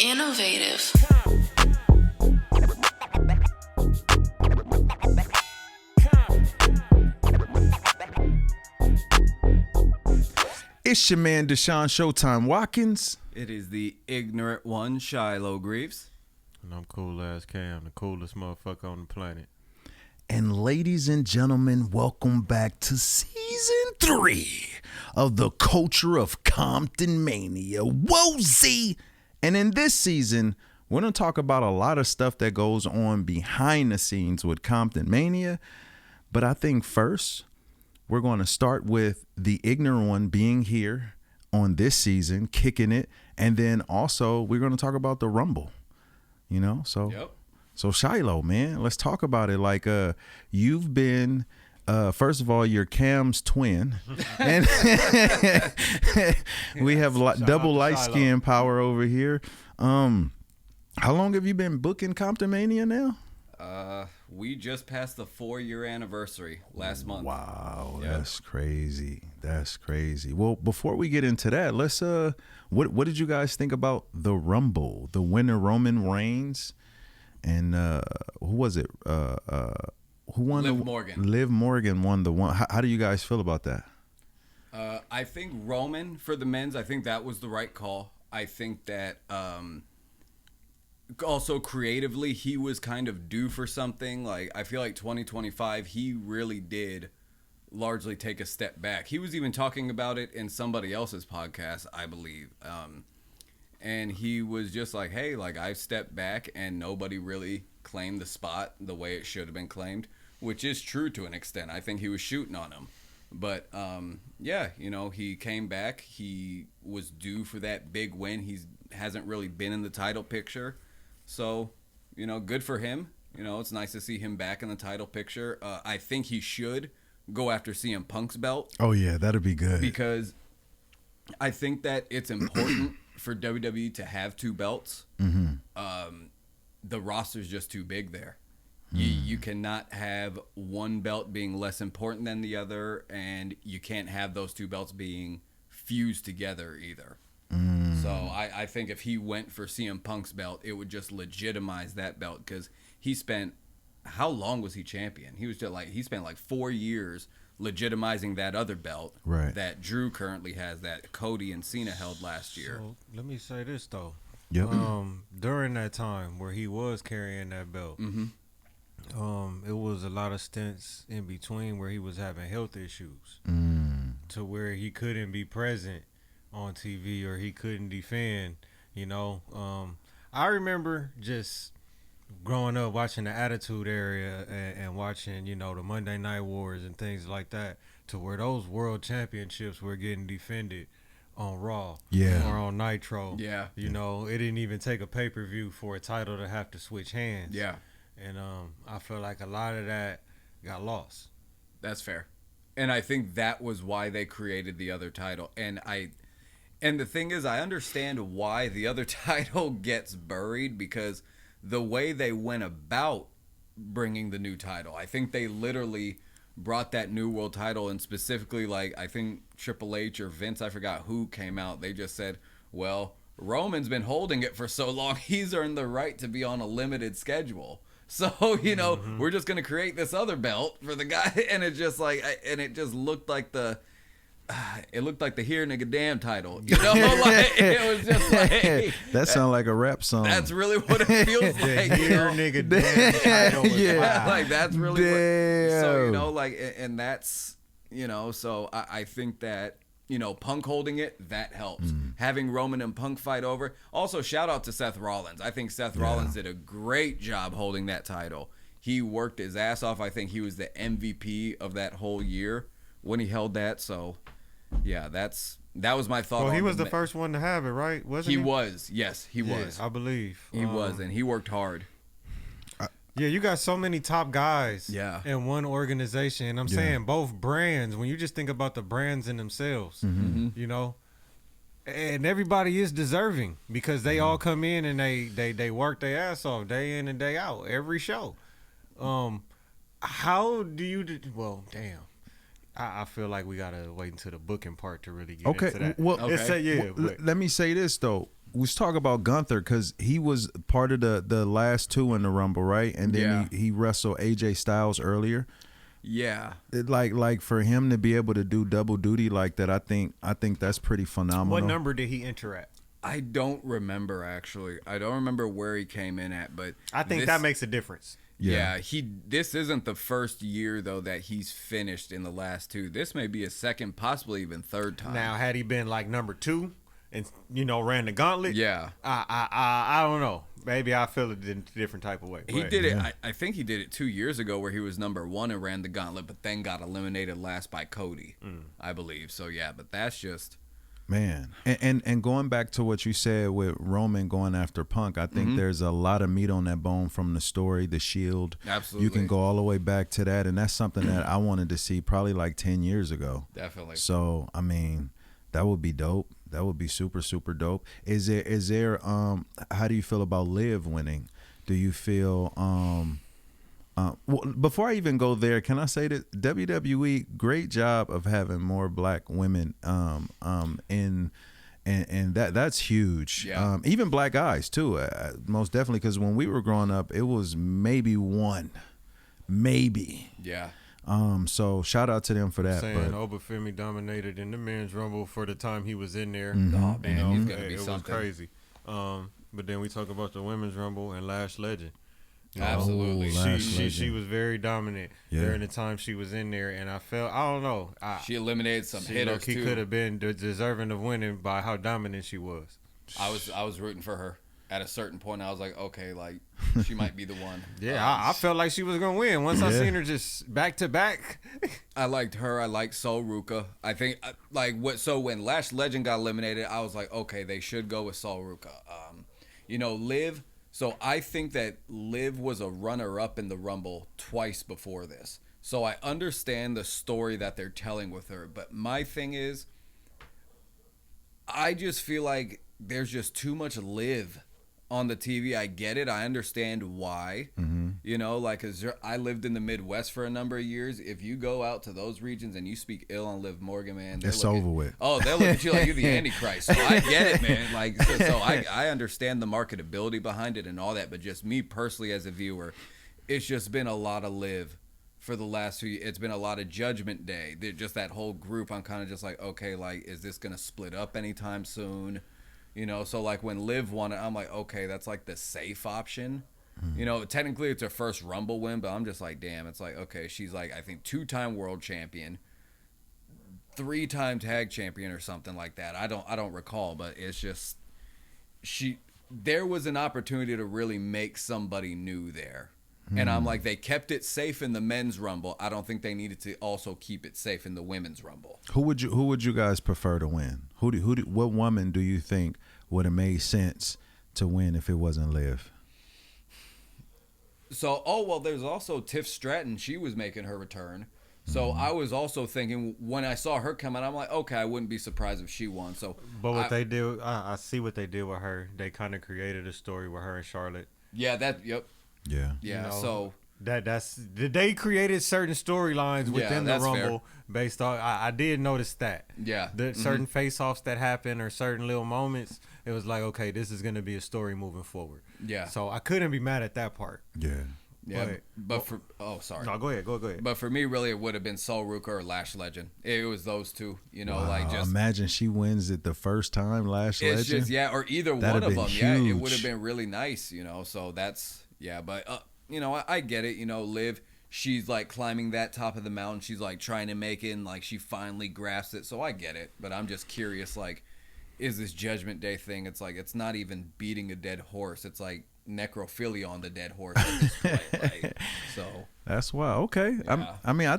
Innovative. It's your man, Deshaun Showtime Watkins. It is the ignorant one, Shiloh Greaves. And I'm cool as Cam, the coolest motherfucker on the planet. And ladies and gentlemen, welcome back to season 3 of the culture of Comptonmania. Whoa, Z! And in this season, we're going to talk about a lot of stuff that goes on behind the scenes with Comptonmania. But I think first, we're going to start with the ignorant one being here on this season, kicking it. And then also, we're going to talk about the Rumble, you know? So, Yep. So Shiloh, man, let's talk about it. Like, you've been, first of all, you're Cam's twin. And we have double light skin power over here. How long have you been booking Comptonmania now? We just passed the 4-year anniversary last month. Wow, Yep. That's crazy. That's crazy. Well, before we get into that, let's what did you guys think about the Rumble? The winner, Roman Reigns, and who was it? Who won? Liv Morgan. Liv Morgan won the one. How do you guys feel about that? I think Roman, for the men's, I think that was the right call. I think that also creatively, he was kind of due for something. Like, I feel like 2025, he really did largely take a step back. He was even talking about it in somebody else's podcast, I believe. And he was just like, hey, like, I stepped back and nobody really claimed the spot the way it should have been claimed, which is true to an extent. I think he was shooting on him. But, yeah, you know, he came back. He was due for that big win. He hasn't really been in the title picture. So, you know, good for him. You know, it's nice to see him back in the title picture. I think he should go after CM Punk's belt. Oh, yeah, that'd be good. Because I think that it's important for WWE to have 2 belts. Mm-hmm. The roster's just too big there. You cannot have one belt being less important than the other, and you can't have those 2 belts being fused together either. So I think if he went for CM Punk's belt, it would just legitimize that belt, because he spent, how long was he champion? He spent like 4 years legitimizing that other belt that Drew currently has, that Cody and Cena held last year. So let me say this though. Yep. During that time where he was carrying that belt, it was a lot of stints in between where he was having health issues to where he couldn't be present on TV or he couldn't defend, you know. I remember just growing up watching the Attitude Era and watching, you know, the Monday Night Wars and things like that, to where those world championships were getting defended on Raw or on Nitro. Yeah. You know, it didn't even take a pay-per-view for a title to have to switch hands. Yeah. And I feel like a lot of that got lost. That's fair. And I think that was why they created the other title. And the thing is, I understand why the other title gets buried, because the way they went about bringing the new title, I think they literally brought that new world title, and specifically, like, I think Triple H or Vince, I forgot who came out, they just said, well, Roman's been holding it for so long, he's earned the right to be on a limited schedule. So, you know, we're just going to create this other belt for the guy. And it's just like, and it just looked like the here nigga damn title, you know. Like, it was just like, that sounds like a rap song. that's really what it feels like, you know? Here nigga damn title is wild. Like, that's really Damn. so, you know, like, and that's, you know, so I think that, you know, Punk holding it, that helps. Having Roman and Punk fight over. Also, shout out to Seth Rollins. I think Seth Rollins did a great job holding that title. He worked his ass off. I think he was the MVP of that whole year when he held that. So, yeah, that was my thought. Well, he was the first one to have it, right? Wasn't he? He was. Yes, he was. I believe. He was, and he worked hard. Yeah, you got so many top guys in one organization. And I'm saying both brands, when you just think about the brands in themselves, you know, and everybody is deserving because they all come in and they work their ass off day in and day out, every show. How do you, well, damn. I feel like we got to wait until the booking part to really get into that. Well, let me say this, though. was talking about Gunther because he was part of the last two in the Rumble, right? And then he wrestled AJ Styles earlier. Yeah. Like for him to be able to do double duty like that, I think that's pretty phenomenal. What number did he enter at? I don't remember, actually. I don't remember where he came in at, but I think that makes a difference. Yeah, this isn't the first year though that he's finished in the last two. This may be a second, possibly even third time. Now, had he been like number 2 and ran the gauntlet, I don't know. Maybe I feel it in a different type of way. He did it. I think he did it 2 years ago where he was number 1 and ran the gauntlet, but then got eliminated last by Cody, I believe. So yeah, but that's just. Man, and going back to what you said with Roman going after Punk, I think there's a lot of meat on that bone from the story, the Shield. Absolutely. You can go all the way back to that, and that's something that I wanted to see probably like 10 years ago. Definitely. So, I mean, that would be dope. That would be super, super dope. Is there how do you feel about Liv winning? Do you feel well, before I even go there, can I say that WWE, great job of having more black women and that's huge. Yeah. Even black guys too, most definitely, because when we were growing up, it was maybe one, maybe. Yeah. So shout out to them for that. Saying Obafemi dominated in the men's rumble for the time he was in there. Oh man, he's gonna be it something. was crazy. But then we talk about the women's rumble and Lash Legend. Absolutely. She was very dominant during the time she was in there, and I don't know. She eliminated some hitters He too. could have been deserving of winning by how dominant she was. I was rooting for her. At a certain point, I was like, okay, like she might be the one. I felt like she was gonna win once I seen her just back to back. I liked her. I liked Sol Ruka. I think So when Lash Legend got eliminated, I was like, okay, they should go with Sol Ruka. Liv. So I think that Liv was a runner-up in the Rumble twice before this. So I understand the story that they're telling with her. But my thing is, I just feel like there's just too much Liv on the TV. I get it. I understand why. Cause I lived in the Midwest for a number of years. If you go out to those regions and you speak ill on Liv Morgan, man, it's over with. Oh, they'll look at you like you're the Antichrist. So I get it, man. I understand the marketability behind it and all that. But just me personally as a viewer, it's just been a lot of Liv for the last few years. It's been a lot of Judgment Day. Just that whole group, I'm kind of just like, okay, like, is this going to split up anytime soon? So like when Liv won it, I'm like, okay, that's like the safe option. Technically it's her first Rumble win, but I'm just like, damn, it's like, okay, she's like, I think 2-time world champion, 3-time tag champion or something like that. I don't recall, but it's just, there was an opportunity to really make somebody new there. And I'm like, they kept it safe in the men's Rumble. I don't think they needed to also keep it safe in the women's Rumble. Who would you guys prefer to win? What woman do you think would have made sense to win if it wasn't Liv? So, there's also Tiff Stratton. She was making her return. So I was also thinking when I saw her come out, I'm like, okay, I wouldn't be surprised if she won. So, but what they did, I see what they did with her. They kind of created a story with her and Charlotte. Yeah, yep. Yeah. So they created certain storylines within the Rumble based on. I did notice that. Yeah. Certain face-offs that happen or certain little moments, it was like, okay, this is going to be a story moving forward. Yeah. So I couldn't be mad at that part. Yeah. Sorry. No, go ahead. But for me, really, it would have been Sol Ruka or Lash Legend. It was those two. Imagine she wins it the first time, Lash Legend. Or either That'd one of them. huge. Yeah, it would have been really nice. So that's. Yeah, but, I get it. Liv, she's, like, climbing that top of the mountain. She's, like, trying to make it, and, like, she finally grasps it. So I get it. But I'm just curious, like, is this Judgment Day thing? It's, like, it's not even beating a dead horse. It's, like, necrophilia on the dead horse at this point. So. That's why. Okay. Yeah.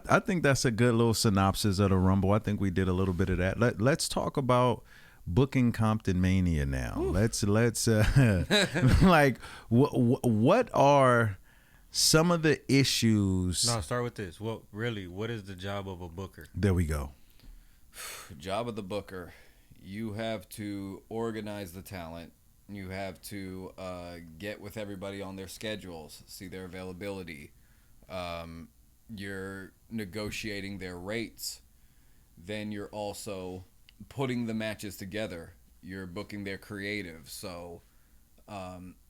I think that's a good little synopsis of the Rumble. I think we did a little bit of that. Let's talk about booking Comptonmania now. Ooh. Let's like what are some of the issues? No, start with this. What is the job of a booker? There we go. Job of the booker. You have to organize the talent. You have to get with everybody on their schedules, see their availability. You're negotiating their rates. Then you're also putting the matches together. you're booking their creative. So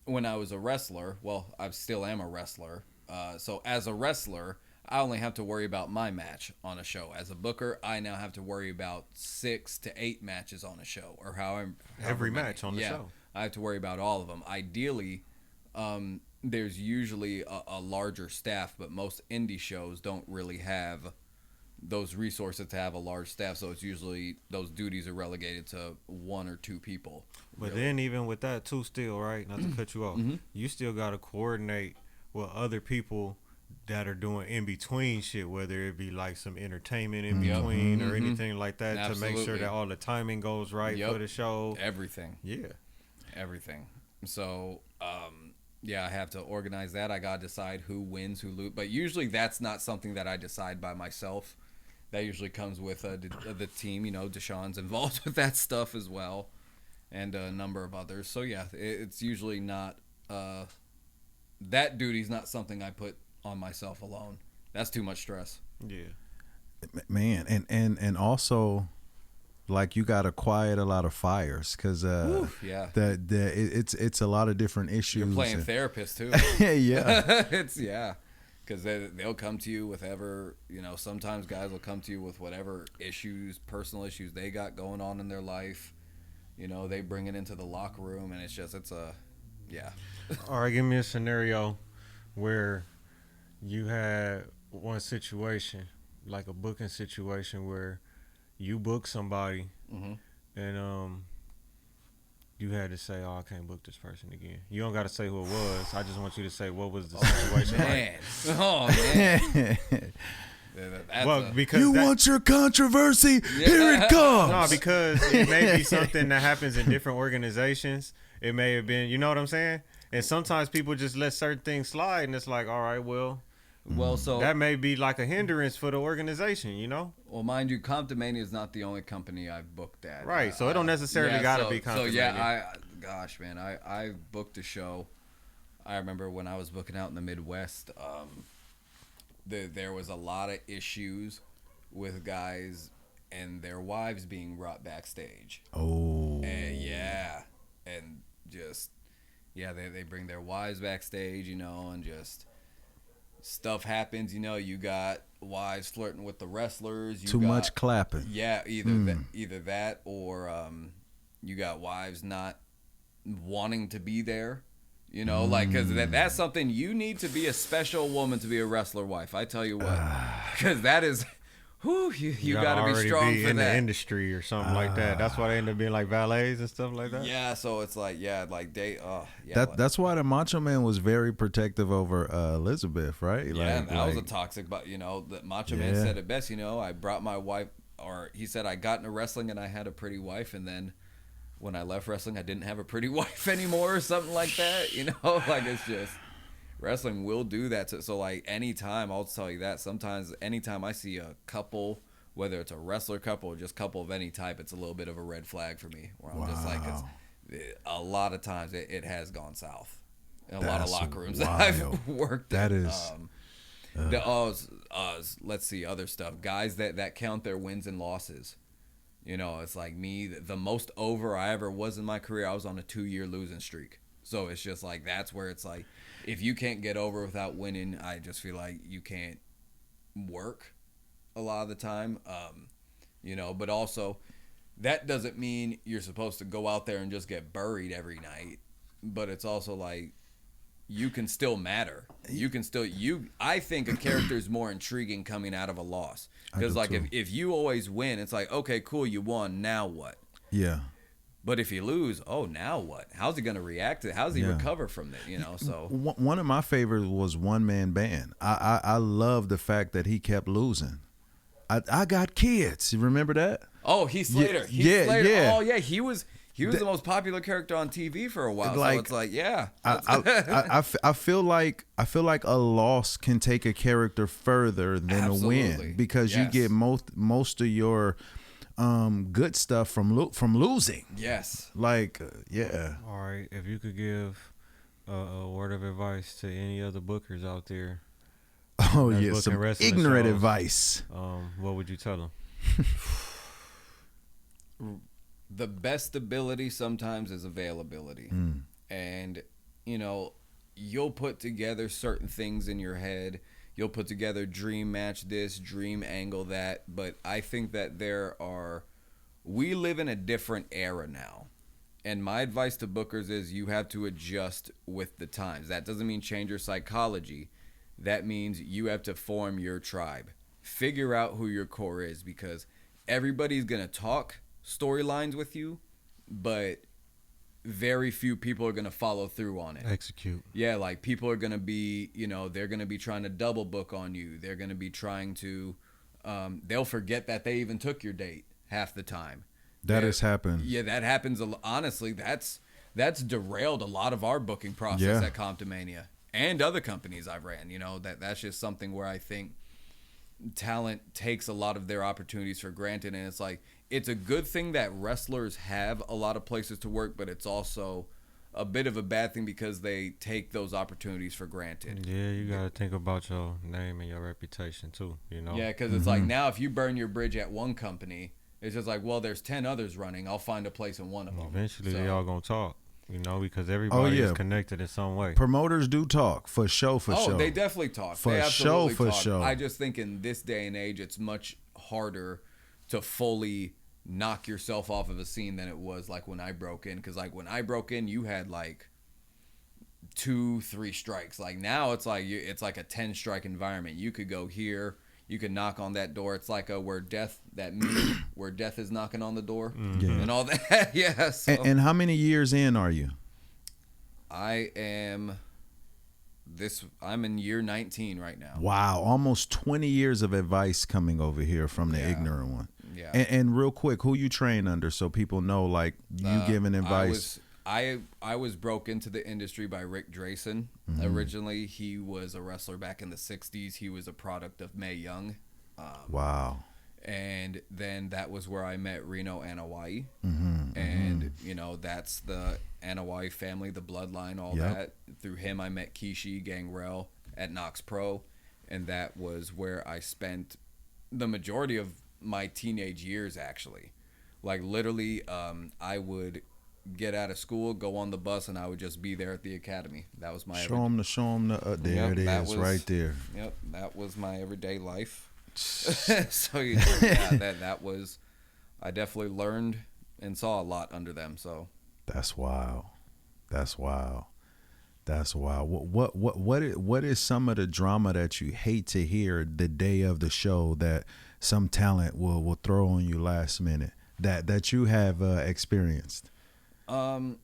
when I was a wrestler, well, I still am a wrestler. So as a wrestler, I only have to worry about my match on a show. As a booker, I now have to worry about 6 to 8 matches on a show, or however Every many. match on the show. I have to worry about all of them. Ideally, there's usually a larger staff, but most indie shows don't really have those resources to have a large staff, so it's usually those duties are relegated to 1 or 2 people. But then even with that too, still, right, not to cut you off, you still got to coordinate with other people that are doing in between shit, whether it be like some entertainment in between or anything like that, to make sure that all the timing goes right for the show. Everything. Yeah. Everything. So, I have to organize that. I got to decide who wins, who loses. But usually that's not something that I decide by myself. That usually comes with the team. You know, Deshaun's involved with that stuff as well, and a number of others. So, yeah, it's usually not... that duty's not something I put on myself alone. That's too much stress. Yeah. Man, and also, like, you got to quiet a lot of fires, because it's a lot of different issues. You're playing therapist too. Yeah. It's because they'll come to you with sometimes guys will come to you with whatever personal issues they got going on in their life. You know, they bring it into the locker room, and All right, give me a scenario where you had one situation, like a booking situation, where you book somebody and you had to say, "Oh, I can't book this person again." You don't got to say who it was. I just want you to say what was the situation like. Oh man. Because you want your controversy? Yeah. Here it comes. No, because it may be something that happens in different organizations. It may have been, you know what I'm saying? And sometimes people just let certain things slide, and it's like, all right, well, so that may be like a hindrance for the organization, you know? Well, mind you, Comptonmania is not the only company I've booked at. Right, so it don't necessarily got to be Comptonmania. So I booked a show. I remember when I was booking out in the Midwest, there was a lot of issues with guys and their wives being brought backstage. Oh. And just, they bring their wives backstage, and just stuff happens. You got wives flirting with the wrestlers. Too much clapping. Yeah, either that or you got wives not wanting to be there. Because that's something you need to be a special woman to be a wrestler wife. I tell you what, because that is, you got to be strong for in that. The industry or something like that. That's why they end up being like valets and stuff like that. Yeah, so it's like that's why the Macho Man was very protective over Elizabeth, right? Yeah, that was a toxic. But the Macho Man said it best. I brought my wife, or he said I got into wrestling and I had a pretty wife, and then when I left wrestling, I didn't have a pretty wife anymore, or something like that. It's just wrestling will do that. So like anytime, I'll tell you that. Sometimes, anytime I see a couple, whether it's a wrestler couple or just couple of any type, it's a little bit of a red flag for me. Where I'm just like, a lot of times it has gone south in a lot of locker rooms that I've worked in. That is. Let's see other stuff. Guys that count their wins and losses. It's like me, the most over I ever was in my career, I was on a 2-year losing streak. So it's just like, that's where it's like, if you can't get over without winning, I just feel like you can't work a lot of the time. But also that doesn't mean you're supposed to go out there and just get buried every night. But it's also like, you can still matter. I think a character is more intriguing coming out of a loss. Because like if you always win, it's like, okay, cool, you won, now what? Yeah. But if you lose, now what? How's he going to react to it? How's he recover from that? So one of my favorites was One Man Band. I love the fact that he kept losing. I got kids. You remember that? Oh, Heath Slater. Slater. Yeah. Oh yeah, he was the most popular character on TV for a while. So it's like, yeah. I feel like a loss can take a character further than a win, because you get most of your good stuff from losing. Yes. All right, if you could give a word of advice to any other bookers out there. Oh yeah, some ignorant advice. What would you tell them? the best ability sometimes is availability. And, you know, you'll put together certain things in your head. You'll put together dream match this, dream angle that. But I think that we live in a different era now. And my advice to bookers is you have to adjust with the times. That doesn't mean change your psychology. That means you have to form your tribe. Figure out who your core is, because everybody's going to talk storylines with you, but very few people are going to follow through on it. Execute. Yeah, like people are going to be, you know, they're going to be trying to double book on you. They're going to be trying to, they'll forget that they even took your date half the time. That has happened. Yeah, that happens. Honestly, that's derailed a lot of our booking process at Comptonmania and other companies I've ran. You know, that's just something where I think talent takes a lot of their opportunities for granted. And it's like, it's a good thing that wrestlers have a lot of places to work, but it's also a bit of a bad thing because they take those opportunities for granted. Yeah, you got to think about your name and your reputation too, you know? Yeah, because it's like now if you burn your bridge at one company, it's just like, well, there's 10 others running. I'll find a place in one of them. Eventually, they all going to talk, you know, because everybody is connected in some way. Promoters do talk, for show. Oh, they definitely talk. For they absolutely show, for talk. show. I just think in this day and age, it's much harder to fully knock yourself off of a scene than it was like when I broke in. Because like when I broke in, you had like 2-3 strikes. Like now it's like a 10-strike environment. You could go here. You can knock on that door. It's like where death is knocking on the door and all that. Yeah. So. And how many years in are you? I'm in year 19 right now. Wow. Almost 20 years of advice coming over here from the ignorant one. Yeah. And real quick, who you train under so people know, like, you giving advice? I was broke into the industry by Rick Drayson. Originally, he was a wrestler back in the 60s. He was a product of Mae Young. Wow. And then that was where I met Reno Anawai. And, you know, that's the Anawai family, the bloodline, all that. Through him, I met Kishi Gangrel at Knox Pro. And that was where I spent the majority of my teenage years, actually. Like, literally, I would get out of school, go on the bus, and I would just be there at the academy. That was my show them there it is, right there. Yep, that was my everyday life. So you know, that was, I definitely learned and saw a lot under them. So that's wild. What is some of the drama that you hate to hear the day of the show that some talent will throw on you last minute that you have experienced? One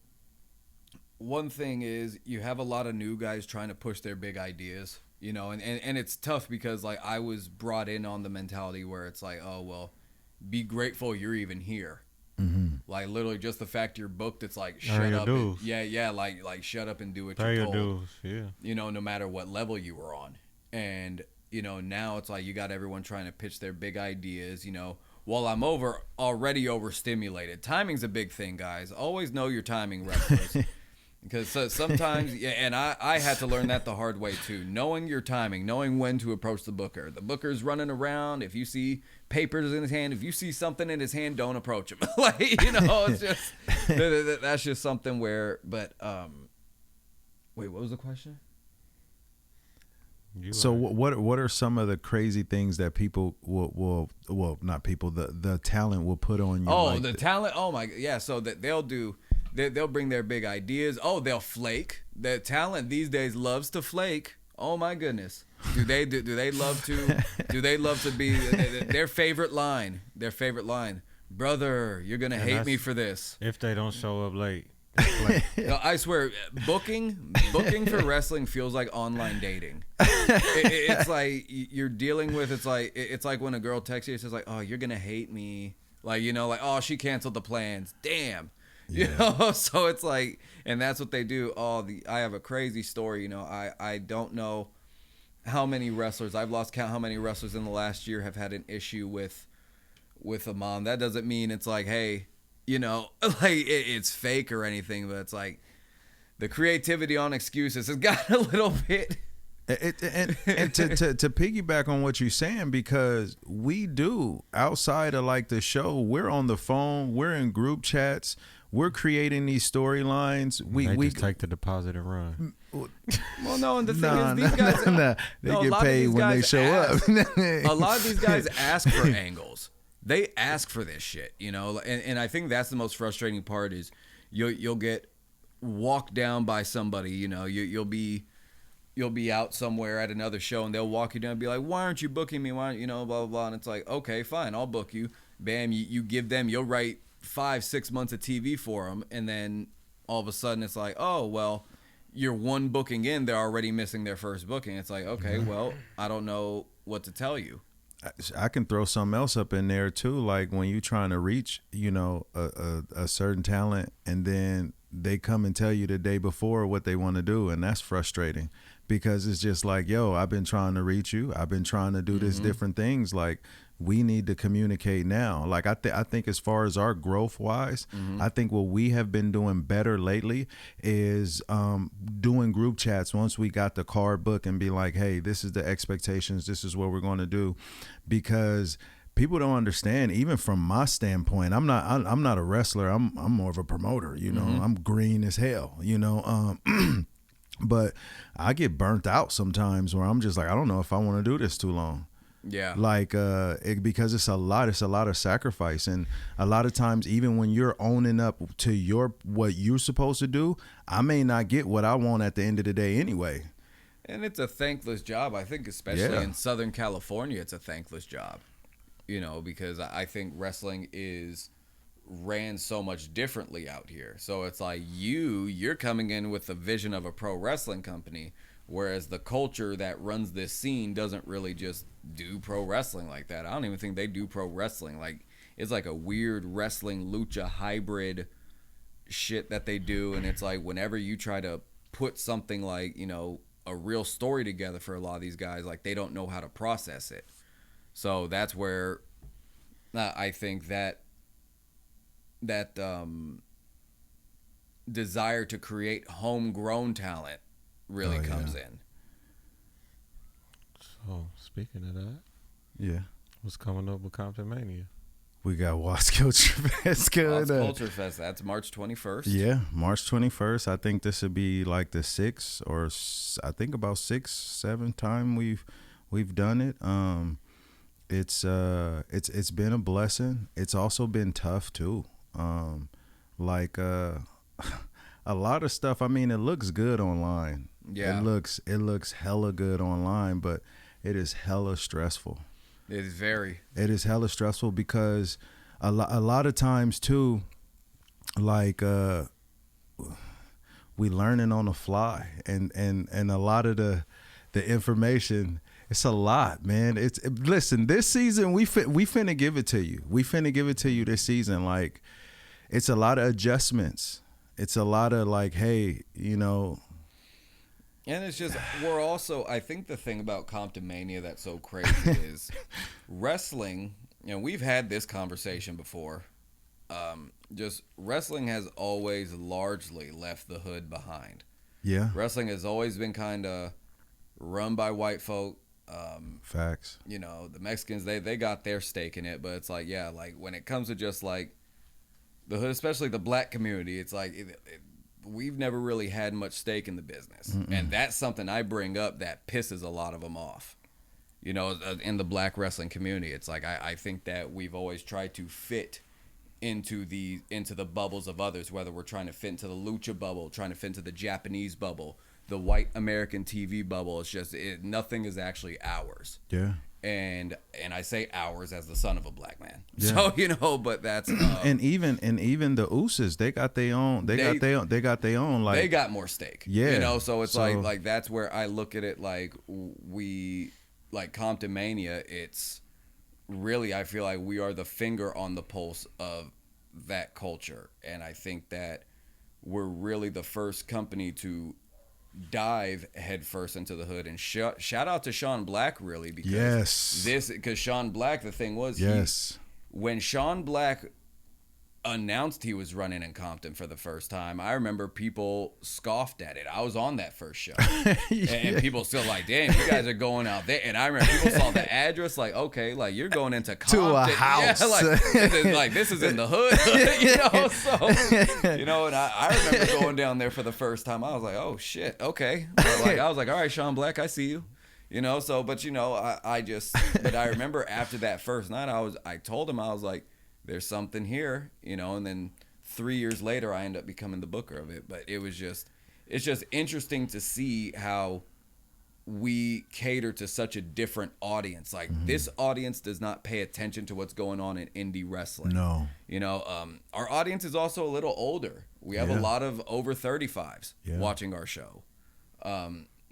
thing is you have a lot of new guys trying to push their big ideas, you know, and it's tough because like I was brought in on the mentality where it's like, oh, well, be grateful you're even here. Like literally just the fact you're booked, it's like shut up. Like shut up and do what you're told. Dues, yeah. You know, no matter what level you were on. And, you know, now it's like you got everyone trying to pitch their big ideas, you know. Well, I'm already overstimulated. Timing's a big thing, guys. Always know your timing, wrestlers. Because sometimes, and I had to learn that the hard way too. Knowing your timing, knowing when to approach the booker. The booker's running around. If you see papers in his hand, if you see something in his hand, don't approach him. Like, you know, it's just that's just something where. But wait, what was the question? So what are some of the crazy things that people will not people, the talent will put on you? Oh, like the talent. Oh my, yeah. So that they'll bring their big ideas. Oh, they'll flake. The talent these days loves to flake. Oh my goodness. Do they love to be their favorite line? Their favorite line. Brother, you're gonna hate me for this. If they don't show up late. No, I swear, booking for wrestling feels like online dating. It's like you're dealing with. It's like when a girl texts you, it says like, "Oh, you're gonna hate me." Like, you know, like, "Oh, she canceled the plans." Damn. You know, so it's like, and that's what they do. I have a crazy story. You know, I don't know how many wrestlers, I've lost count how many wrestlers in the last year have had an issue with a mom. That doesn't mean it's like, hey, you know, like it's fake or anything, but it's like the creativity on excuses has gotten a little bit. And to piggyback on what you're saying, because we do outside of like the show, we're on the phone, we're in group chats, we're creating these storylines. We just take the deposit and run. Well, no, and the thing is, these guys they get paid when they show up. A lot of these guys ask for angles. They ask for this shit, you know, and I think that's the most frustrating part is you'll get walked down by somebody, you know, you'll be out somewhere at another show and they'll walk you down and be like, why aren't you booking me? Why aren't you know, blah, blah, blah. And it's like, okay, fine, I'll book you. Bam, you give them, you'll write 5-6 months of TV for them. And then all of a sudden it's like, oh, well, you're one booking in, they're already missing their first booking. It's like, okay, well, I don't know what to tell you. I can throw something else up in there too. Like when you're trying to reach, you know, a certain talent and then they come and tell you the day before what they want to do. And that's frustrating because it's just like, yo, I've been trying to reach you. I've been trying to do this different things. Like we need to communicate now. Like I think as far as our growth wise, I think what we have been doing better lately is doing group chats once we got the card book and be like, hey, this is the expectations. This is what we're going to do, because people don't understand. Even from my standpoint, I'm not a wrestler. I'm more of a promoter. You know, I'm green as hell. You know, but I get burnt out sometimes where I'm just like, I don't know if I want to do this too long. Yeah. Like because it's a lot of sacrifice, and a lot of times even when you're owning up to what you're supposed to do, I may not get what I want at the end of the day anyway. And it's a thankless job. I think especially in Southern California, it's a thankless job. You know, because I think wrestling is ran so much differently out here. So it's like you're coming in with the vision of a pro wrestling company, whereas the culture that runs this scene doesn't really just do pro wrestling like that. I don't even think they do pro wrestling. Like it's like a weird wrestling lucha hybrid shit that they do. And it's like whenever you try to put something like, you know, a real story together for a lot of these guys, like they don't know how to process it. So that's where I think that desire to create homegrown talent really comes in. So speaking of that, what's coming up with Comptonmania? We got Watts Culture Fest coming up. Watts Culture Fest, that's March 21st. Yeah, March 21st. I think this would be like the 6th or I think about 6-7 time we've done it. It's been a blessing. It's also been tough too. Like a lot of stuff. I mean, it looks good online. Yeah, it looks hella good online, but it is hella stressful. It is very. It is hella stressful because a lot of times too, like we learning on the fly, and a lot of the information. It's a lot, man. Listen, this season we finna give it to you. We finna give it to you this season. Like, it's a lot of adjustments. It's a lot of like, hey, you know. And it's just, we're also, I think the thing about Comptonmania that's so crazy is wrestling, you know, we've had this conversation before. Just wrestling has always largely left the hood behind. Yeah. Wrestling has always been kind of run by white folk. Facts. You know, the Mexicans, they got their stake in it, but it's like, yeah, like when it comes to just like the hood, especially the black community, it's like we've never really had much stake in the business. And that's something I bring up that pisses a lot of them off. You know, in the black wrestling community, it's like I think that we've always tried to fit into the bubbles of others, whether we're trying to fit into the lucha bubble, trying to fit into the Japanese bubble, the white American TV bubble. It's just nothing is actually ours. Yeah. And I say ours as the son of a black man. Yeah. So, you know, but that's and even the Usos, they got their own. They got their own. Like, they got more stake. Yeah. You know, so it's like that's where I look at it. Like we like Comptonmania. It's really, I feel like we are the finger on the pulse of that culture, and I think that we're really the first company to dive headfirst into the hood. And shout out to Sean Black, really, because because Sean Black, the thing was, when Sean Black announced he was running in Compton for the first time, I remember people scoffed at it. I was on that first show. And people still like, damn, you guys are going out there. And I remember people saw the address, like, okay, like you're going into Compton. To a house. Yeah, this is in the hood. You know, so, you know, and I remember going down there for the first time. I was like, oh shit, okay. But like, I was like, all right, Sean Black, I see you. You know, so, but you know, but I remember after that first night, I told him, I was like, there's something here, you know, and then 3 years later, I ended up becoming the booker of it. But it's just interesting to see how we cater to such a different audience. Like this audience does not pay attention to what's going on in indie wrestling. No. You know, our audience is also a little older. We have a lot of over 35s watching our show.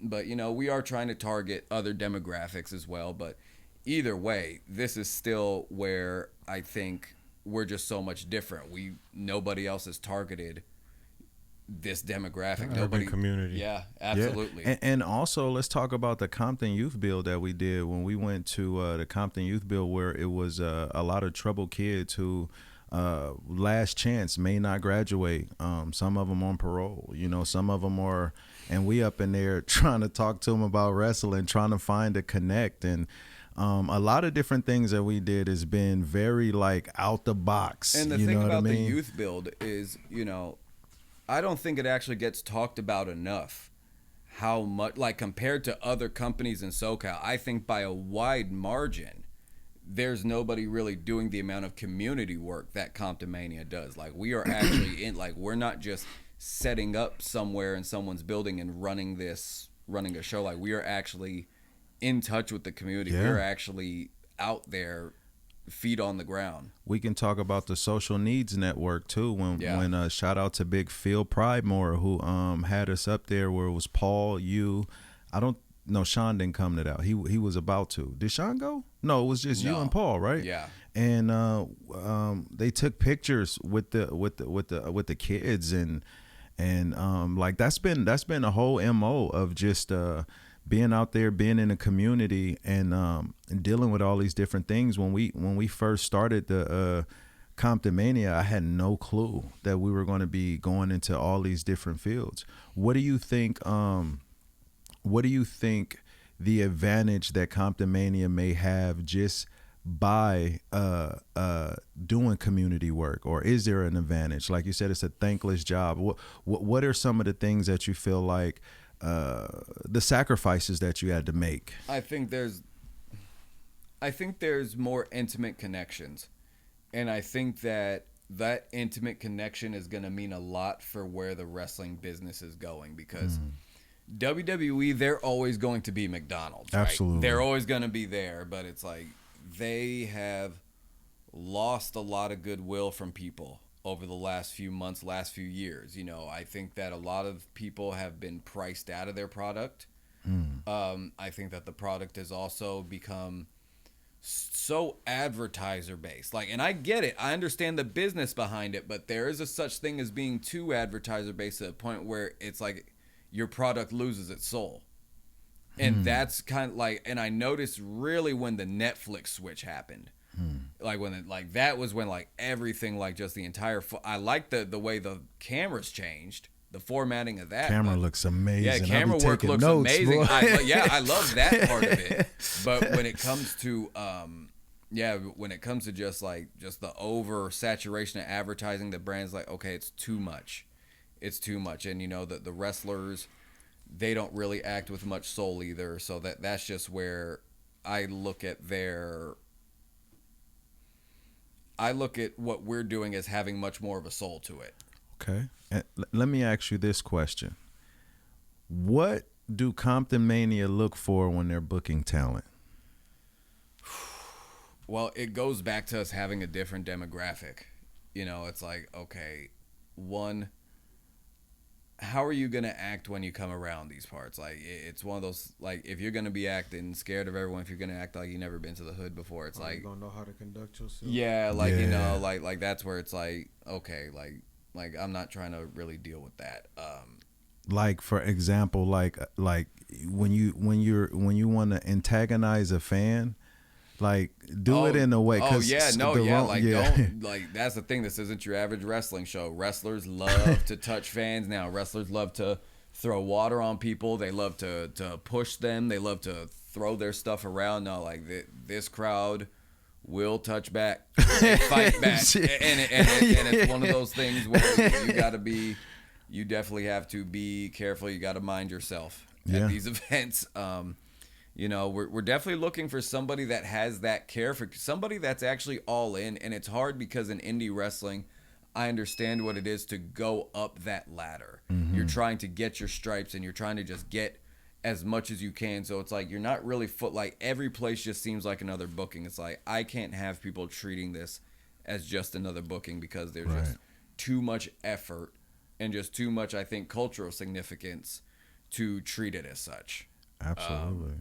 But, you know, we are trying to target other demographics as well. But either way, this is still where I think we're just so much different. Nobody else has targeted this demographic. Nobody community. Yeah, absolutely. Yeah. And also, let's talk about the Compton Youth Build that we did when we went to the Compton Youth Build, where it was a lot of troubled kids who last chance may not graduate. Some of them on parole. You know, some of them are, and we up in there trying to talk to them about wrestling, trying to find a connect. And a lot of different things that we did has been very like out the box. And the thing about the youth build is, you know, I don't think it actually gets talked about enough how much, like compared to other companies in SoCal, I think by a wide margin, there's nobody really doing the amount of community work that Comptonmania does. Like we are actually we're not just setting up somewhere in someone's building and running a show. Like we are actually in touch with the community. We're actually out there, feet on the ground. We can talk about the Social Needs Network too. When shout out to Big Phil Pridemore, who had us up there, where it was Paul, you, Sean didn't come to that. He was about to. Did Sean go? No, it was just you and Paul, right? Yeah. And they took pictures with the kids and like that's been a whole MO of just being out there, being in the community, and dealing with all these different things. When we first started the Comptonmania, I had no clue that we were going to be going into all these different fields. What do you think? What do you think the advantage that Comptonmania may have just by doing community work, or is there an advantage? Like you said, it's a thankless job. What are some of the things that you feel like the sacrifices that you had to make? I think there's more intimate connections, and I think that intimate connection is going to mean a lot for where the wrestling business is going, because WWE, they're always going to be McDonald's, right? Absolutely. They're always going to be there, but it's like they have lost a lot of goodwill from people over the last few months, last few years. You know, I think that a lot of people have been priced out of their product. I think that the product has also become so advertiser based. Like, and I get it. I understand the business behind it, but there is a such thing as being too advertiser based to the point where it's like your product loses its soul. And that's kind of like, and I noticed really when the Netflix switch happened. Like when that was when like everything, like just the entire I like the way the cameras changed, the formatting of that. Camera looks amazing. Yeah, camera work looks amazing. I love that part of it. But when it comes to when it comes to just the oversaturation of advertising, the brand's like, okay, it's too much. It's too much. And you know that the wrestlers, they don't really act with much soul either. So that's just where I look at what we're doing as having much more of a soul to it. Okay. And let me ask you this question. What do Comptonmania look for when they're booking talent? Well, it goes back to us having a different demographic. You know, it's like, okay, one, how are you going to act when you come around these parts? Like, it's one of those, like, if you're going to be acting scared of everyone, if you're going to act like you've never been to the hood before, it's like, you don't know how to conduct yourself. Yeah, like, you know, like that's where it's like, okay, like I'm not trying to really deal with that. Like, for example, like when you want to antagonize a fan, Like, do it in a way. Don't Yeah. like that's the thing. This isn't your average wrestling show. Wrestlers love to touch fans now. Wrestlers love to throw water on people. They love to push them. They love to throw their stuff around. No, like this crowd will touch back and fight back. and it's one of those things where you definitely have to be careful. You got to mind yourself at these events. You know, we're definitely looking for somebody that has that care, for somebody that's actually all in. And it's hard because in indie wrestling, I understand what it is to go up that ladder. Mm-hmm. You're trying to get your stripes and you're trying to just get as much as you can. So it's like you're not really like every place just seems like another booking. It's like I can't have people treating this as just another booking because there's just too much effort and just too much, I think, cultural significance to treat it as such. Absolutely.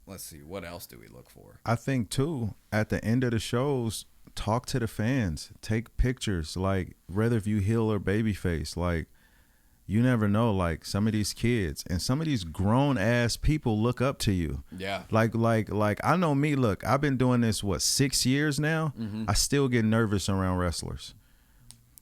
Let's see, what else do we look for? I think too, at the end of the shows, talk to the fans, take pictures, like whether if you heel or babyface, like you never know, like some of these kids and some of these grown ass people look up to you. Yeah. Like I know me, look, I've been doing this 6 years now. Mm-hmm. I still get nervous around wrestlers.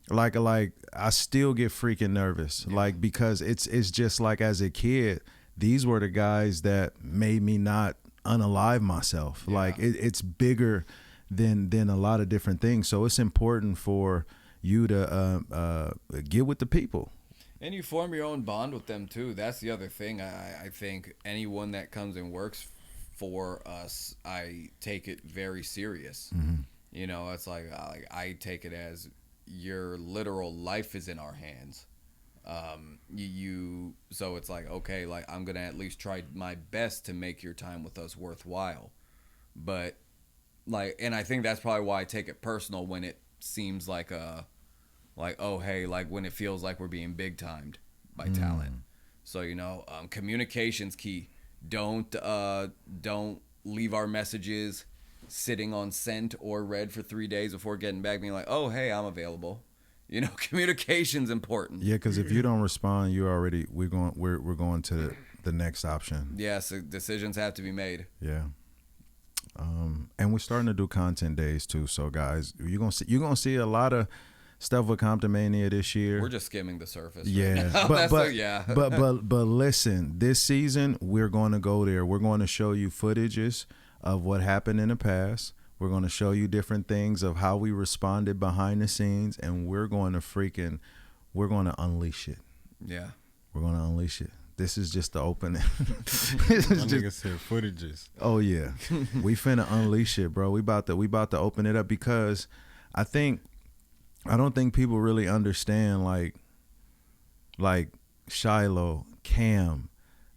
Like I still get freaking nervous. Yeah. Like because it's just like as a kid, these were the guys that made me not unalive myself. Yeah. Like it's bigger than a lot of different things. So it's important for you to get with the people. And you form your own bond with them too. That's the other thing. I think anyone that comes and works for us, I take it very serious. Mm-hmm. You know, it's like I take it as your literal life is in our hands. So it's like, okay, like I'm gonna at least try my best to make your time with us worthwhile. But like, and I think that's probably why I take it personal when it seems like oh hey, like when it feels like we're being big timed by talent. So you know, communication's key. Don't leave our messages sitting on sent or read for 3 days before getting back being like, oh hey, I'm available. You know, communication's important. Yeah, because if you don't respond, we're going to the next option. Yeah, so decisions have to be made. Yeah. And we're starting to do content days too. So guys, you're gonna see a lot of stuff with Comptonmania this year. We're just skimming the surface. Yeah, right but listen, this season we're going to go there. We're going to show you footages of what happened in the past. We're going to show you different things of how we responded behind the scenes, and we're going to unleash it. Yeah, we're going to unleash it. This is just the opening. Nigga said footages. Oh yeah, we finna unleash it, bro. We about to open it up because I don't think people really understand like Shiloh, Cam,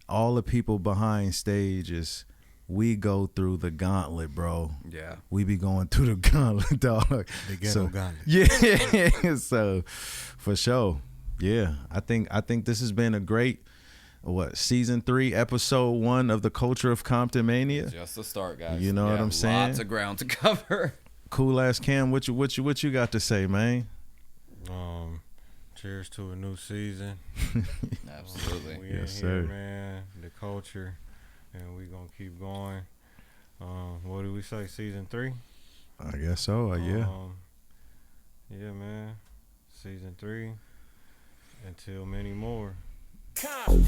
all the people behind stages. We go through the gauntlet, bro. Yeah. We be going through the gauntlet, dog. The ghetto gauntlet. Yeah. So, for sure. Yeah. I think this has been a great, season 3, episode 1 of the Culture of Comptonmania. Just the start, guys. You know what I'm saying? Lots of ground to cover. Cool ass Cam, what you got to say, man? Cheers to a new season. Absolutely. We in here, man. The culture. And we gonna keep going. What do we say? Season 3? I guess so. Yeah. Yeah, man. Season 3. Until many more. Come.